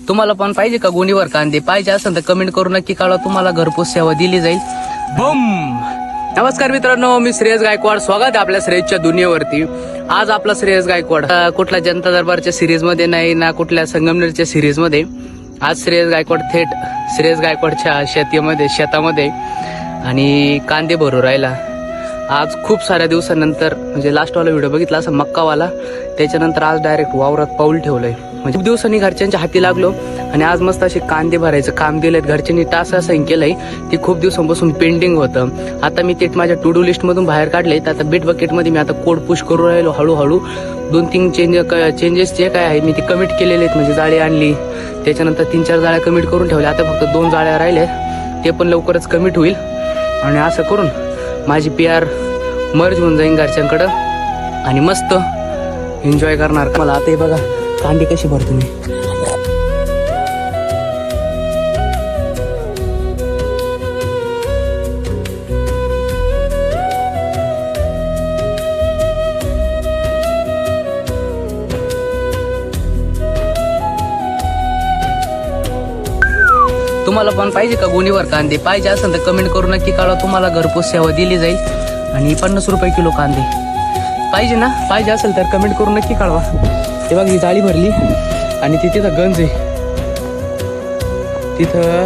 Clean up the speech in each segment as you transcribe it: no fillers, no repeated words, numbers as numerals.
तुम्हाला पण पाहिजे का गोणीवर कांदे पाहिजे असेल तर कमेंट करून नक्की कळवा, तुम्हाला घरपोच सेवा दिली जाईल. बम. नमस्कार मित्रांनो, मी श्रेयस गायकवाड. स्वागत आहे आपल्या श्रेयसच्या दुनियेवरती. आज आपला श्रेयस गायकवाड कुठल्या जनता दरबारच्या सिरीज मध्ये नाही ना कुठल्या संगमनेरच्या सिरीज मध्ये. आज श्रेयस गायकवाड थेट श्रेयस गायकवाडच्या शेतामध्ये आणि कांदे भरू राहिला. आज खूप साऱ्या दिवसानंतर म्हणजे लास्टवाला व्हिडिओ बघितला असं मक्कावाला, त्याच्यानंतर आज डायरेक्ट वावरात पाऊल ठेवलंय. म्हणजे खूप दिवसांनी घरच्यांच्या हाती लागलो आणि आज मस्त असे कांदे भरायचं काम दिलंय घरच्यांनी. टास्क असाईन केलंय, ती खूप दिवसांपासून पेंडिंग होतं. आता मी ते माझ्या टू डू लिस्ट मधून बाहेर काढले. तर आता बिट बकेट मध्ये मी आता कोड पुश करू राहिलो हळूहळू. 2-3 चेंजेस जे काय आहे मी ते कमिट केलेले आहेत. म्हणजे जाळी आणली, त्याच्यानंतर 3-4 जाळ्या कमिट करून ठेवल्या. आता फक्त 2 जाळ्या राहिल्या, ते पण लवकरच कमिट होईल. आणि असं करून माझी PR मर्ज होऊन जाईन घरच्यांकडं आणि मस्त एन्जॉय करणार. मला आता हे बघा कांदे कशी भरतो मी. तुम्हाला पण पाहिजे का गोणीवर कांदे पाहिजे असेल तर कमेंट करून नक्की कळवा, तुम्हाला घरपोच सेवा दिली जाईल. आणि 50 रुपये किलो कांदे पाहिजे ना, पाहिजे असेल तर कमेंट करून नक्की कळवा. ते बघ ही जाळी भरली आणि तिथं गंज आहे, तिथं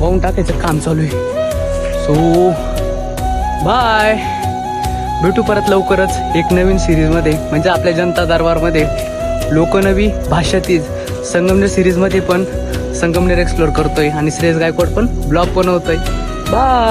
वाहून टाकायचं काम चालू आहे. सो बाय, भेटू परत लवकरच एक नवीन सिरीजमध्ये. म्हणजे आपल्या जनता दरबारमध्ये लोकनवी भाषातील संगमनेर सिरीजमध्ये पण संगमनेर एक्सप्लोर करतोय आणि श्रेयस गायकवाड पण ब्लॉग बनवतोय. बाय.